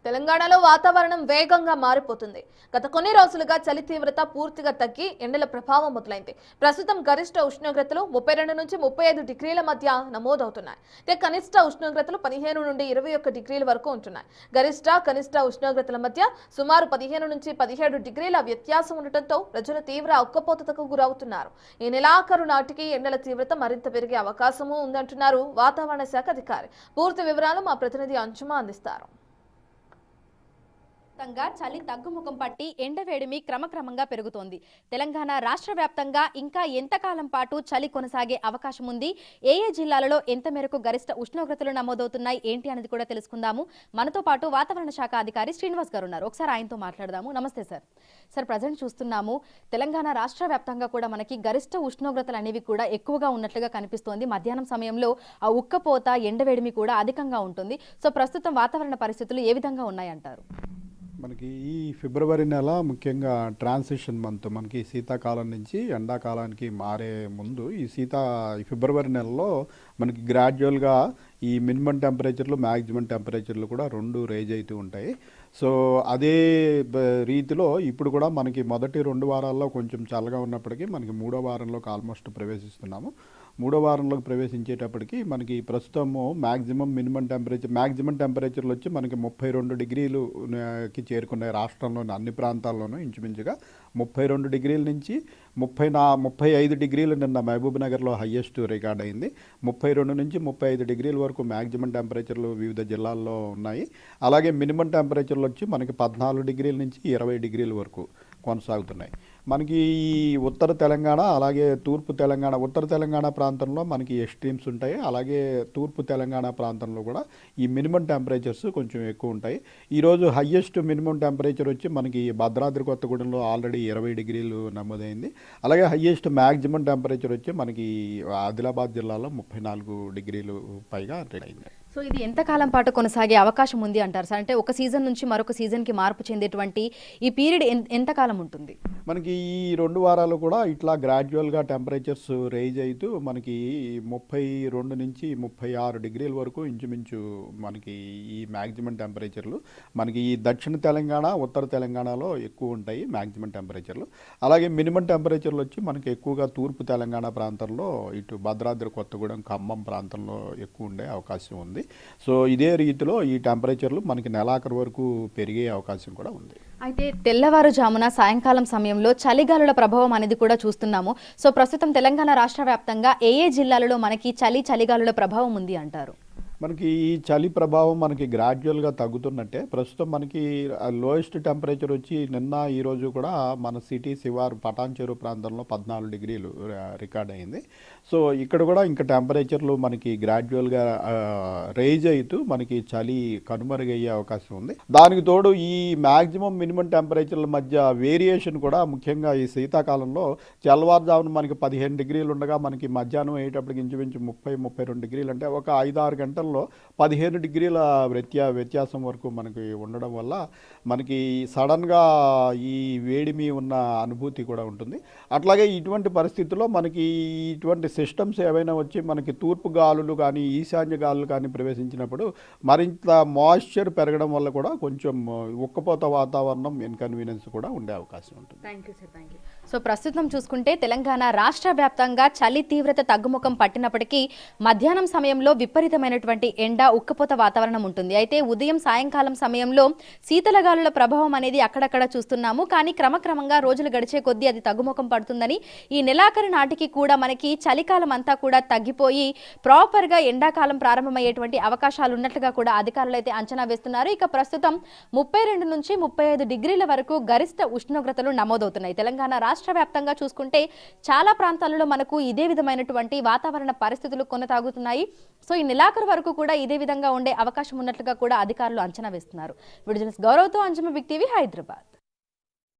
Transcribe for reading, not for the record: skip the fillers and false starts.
తెలంగాణలో వాతావరణం వేగంగా మారిపోతుంది. గత కొన్ని రోజులుగా చలి తీవ్రత పూర్తిగా తగ్గి ఎండల ప్రభావం మొదలైంది. ప్రస్తుతం గరిష్ట ఉష్ణోగ్రతలు 32 నుంచి 35 డిగ్రీల మధ్య నమోదవుతున్నాయి. కనిష్ట ఉష్ణోగ్రతలు 15 నుండి 21 డిగ్రీల వరకు ఉంటున్నాయి. గరిష్ట కనిష్ట ఉష్ణోగ్రతల మధ్య సుమారు 15 నుంచి 17 డిగ్రీల వ్యత్యాసం ఉండటంతో ప్రజలు తీవ్ర ఉక్కపోతకు గురవుతున్నారు. ఈ నెలాఖరు నాటికి ఎండల తీవ్రత మరింత పెరిగే అవకాశము ఉందంటున్నారు వాతావరణ శాఖ అధికారి. పూర్తి వివరాలు మా ప్రతినిధి అంజుమ అందిస్తారు. చలి తగ్గుముఖం పట్టి ఎండవేడిమి క్రమక్రమంగా పెరుగుతోంది. తెలంగాణ రాష్ట్ర వ్యాప్తంగా ఇంకా ఎంతకాలం పాటు చలి కొనసాగే అవకాశం ఉంది, ఏ జిల్లాలలో ఎంత మేరకు గరిష్ట ఉష్ణోగ్రతలు నమోదవుతున్నాయి ఏంటి అనేది కూడా తెలుసుకుందాము. మనతో పాటు వాతావరణ శాఖ అధికారి శ్రీనివాస్ గారు ఉన్నారు. ఒకసారి ఆయనతో మాట్లాడదాము. నమస్తే సార్. సార్, ప్రజెంట్ చూస్తున్నాము తెలంగాణ రాష్ట్ర వ్యాప్తంగా కూడా మనకి గరిష్ట ఉష్ణోగ్రతలు అనేవి కూడా ఎక్కువగా ఉన్నట్లుగా కనిపిస్తోంది. మధ్యాహ్నం సమయంలో ఆ ఉక్కపోత ఎండవేడిమి కూడా అధికంగా ఉంటుంది. సో ప్రస్తుతం వాతావరణ పరిస్థితులు ఏ విధంగా ఉన్నాయంటారు? మనకి ఈ ఫిబ్రవరి నెల ముఖ్యంగా ట్రాన్సిషన్ మంత్, మనకి శీతాకాలం నుంచి ఎండాకాలానికి మారే ముందు ఈ ఫిబ్రవరి నెలలో మనకి గ్రాడ్యువల్గా ఈ మినిమం టెంపరేచర్లు మ్యాక్సిమం టెంపరేచర్లు కూడా రెండు రేజ్ అవుతూ ఉంటాయి. సో అదే రీతిలో ఇప్పుడు కూడా మనకి మొదటి 2 వారాల్లో కొంచెం చల్లగా ఉన్నప్పటికీ మనకి 3వ వారంలోకి ఆల్మోస్ట్ ప్రవేశిస్తున్నాము. 3వ వారంలోకి ప్రవేశించేటప్పటికి మనకి ప్రస్తుతము మ్యాక్సిమం టెంపరేచర్లు వచ్చి మనకి 32 డిగ్రీలుకి చేరుకున్నాయి. రాష్ట్రంలోని అన్ని ప్రాంతాల్లోనూ ఇంచుమించుగా 32 డిగ్రీల నుంచి 35 డిగ్రీలు నిన్న మహబూబ్ నగర్లో హయ్యెస్ట్ రికార్డ్ అయింది. 32 నుంచి 35 డిగ్రీల వరకు మ్యాక్సిమం టెంపరేచర్లు వివిధ జిల్లాల్లో ఉన్నాయి. అలాగే మినిమం టెంపరేచర్లు వచ్చి మనకి 14 డిగ్రీల నుంచి 20 డిగ్రీల వరకు కొనసాగుతున్నాయి. మనకి ఈ ఉత్తర తెలంగాణ అలాగే తూర్పు తెలంగాణ, ఉత్తర తెలంగాణ ప్రాంతంలో మనకి ఎక్స్ట్రీమ్స్ ఉంటాయి. అలాగే తూర్పు తెలంగాణ ప్రాంతంలో కూడా ఈ మినిమం టెంపరేచర్స్ కొంచెం ఎక్కువ ఉంటాయి. ఈరోజు హయ్యెస్ట్ మినిమం టెంపరేచర్ వచ్చి మనకి భద్రాద్రి కొత్తగూడెంలో ఆల్రెడీ 20 డిగ్రీలు నమోదైంది. అలాగే హయ్యెస్ట్ మ్యాక్సిమం టెంపరేచర్ వచ్చి మనకి ఆదిలాబాద్ జిల్లాలో 34 డిగ్రీలు పైగా అయింది. సో ఇది ఎంతకాలం పాటు కొనసాగే అవకాశం ఉంది అంటారు సార్? అంటే ఒక సీజన్ నుంచి మరొక సీజన్కి మార్పు చెందేటువంటి ఈ పీరియడ్ ఎంతకాలం ఉంటుంది? మనకి ఈ 2 వారాలు కూడా ఇట్లా గ్రాడ్యువల్గా టెంపరేచర్స్ రైజ్ అవుతూ మనకి 32 నుంచి 36 డిగ్రీల వరకు ఇంచుమించు మనకి ఈ మ్యాక్సిమం టెంపరేచర్లు మనకి ఈ దక్షిణ తెలంగాణ, ఉత్తర తెలంగాణలో ఎక్కువ ఉంటాయి మ్యాక్సిమం టెంపరేచర్లు. అలాగే మినిమం టెంపరేచర్లు వచ్చి మనకి ఎక్కువగా తూర్పు తెలంగాణ ప్రాంతంలో, ఇటు భద్రాద్రి కొత్తగూడెం, ఖమ్మం ప్రాంతంలో ఎక్కువ ఉండే అవకాశం ఉంది. సో ఇదే రీతిలో ఈ టెంపరేచర్లు మనకి నెలాఖరు వరకు పెరిగే అవకాశం కూడా ఉంది. అయితే తెల్లవారుజామున సాయంకాలం సమయంలో చలిగాలుల ప్రభావం అనేది కూడా చూస్తున్నాము. సో ప్రస్తుతం తెలంగాణ రాష్ట్ర వ్యాప్తంగా ఏ జిల్లాలలో మనకి చలిగాలుల ప్రభావం ఉంది అంటారు? మనకి ఈ చలి ప్రభావం మనకి గ్రాడ్యువల్గా తగ్గుతున్నట్టే. ప్రస్తుతం మనకి లోయెస్ట్ టెంపరేచర్ వచ్చి నిన్న ఈరోజు కూడా మన సిటీ శివారు పటాన్చెరు ప్రాంతంలో 14 డిగ్రీలు రికార్డ్ అయింది. సో ఇక్కడ కూడా ఇంకా టెంపరేచర్లు మనకి గ్రాడ్యువల్గా రైజ్ అవుతూ మనకి చలి కనుమరుగయ్యే అవకాశం ఉంది. దానికి తోడు ఈ మ్యాక్సిమం మినిమం టెంపరేచర్ల మధ్య వేరియేషన్ కూడా ముఖ్యంగా ఈ శీతాకాలంలో తెల్లవారుజామున మనకి 15 డిగ్రీలు ఉండగా మనకి మధ్యాహ్నం అయ్యేటప్పటికి ఇంచుమించు 30-32 డిగ్రీలు, అంటే ఒక 5-6 గంటల్లో 15 డిగ్రీల వ్యత్యాసం వరకు మనకి ఉండడం వల్ల మనకి సడన్గా ఈ వేడిమి ఉన్న అనుభూతి కూడా ఉంటుంది. అట్లాగే ఇటువంటి పరిస్థితుల్లో మనకి ఇటువంటి సిస్టమ్స్ ఏవైనా వచ్చి మనకి తూర్పు గాలులు కానీ ఈశాన్య గాలులు కానీ ప్రవేశించినప్పుడు మరింత మాయిశ్చర్ పెరగడం వల్ల కూడా కొంచెం ఉక్కపోత వాతావరణం, ఇన్కన్వీనియన్స్ కూడా ఉండే అవకాశం ఉంటుంది. Thank you sir. Thank you. So ప్రస్తుతం చూసుకుంటే తెలంగాణ రాష్ట్ర వ్యాప్తంగా చలి తీవ్రత తగ్గుముఖం పట్టినప్పటికీ మధ్యాహ్నం సమయంలో విపరీతమైనటువంటి ఎండ, ఉక్కపోత వాతావరణం ఉంటుంది. అయితే ఉదయం సాయంకాలం సమయంలో శీతలగాలుల ప్రభావం అనేది అక్కడక్కడ చూస్తున్నాము. కానీ క్రమక్రమంగా రోజులు గడిచే కొద్దీ అది తగ్గుముఖం పడుతుందని, ఈ నెలాఖరు నాటికి కూడా మనకి చలికాలం అంతా కూడా తగ్గిపోయి ప్రాపర్గా ఎండాకాలం ప్రారంభమయ్యేటువంటి అవకాశాలు ఉన్నట్లుగా కూడా అధికారులు అయితే అంచనా వేస్తున్నారు. ఇక ప్రస్తుతం 32 నుంచి 35 డిగ్రీల వరకు గరిష్ట ఉష్ణోగ్రతలు నమోదవుతున్నాయి. తెలంగాణ రాష్ట్ర వ్యాప్తంగా చూసుకుంటే చాలా ప్రాంతాలలో మనకు ఇదే విధమైనటువంటి వాతావరణ పరిస్థితులు కొనసాగుతున్నాయి. సో ఈ నెలాఖరు వరకు కూడా ఇదే విధంగా ఉండే అవకాశం ఉన్నట్లుగా కూడా అధికారులు అంచనా వేస్తున్నారు. విడుదల గౌరవ్తో అంజుమ, బిగ్ టీవీ, హైదరాబాద్.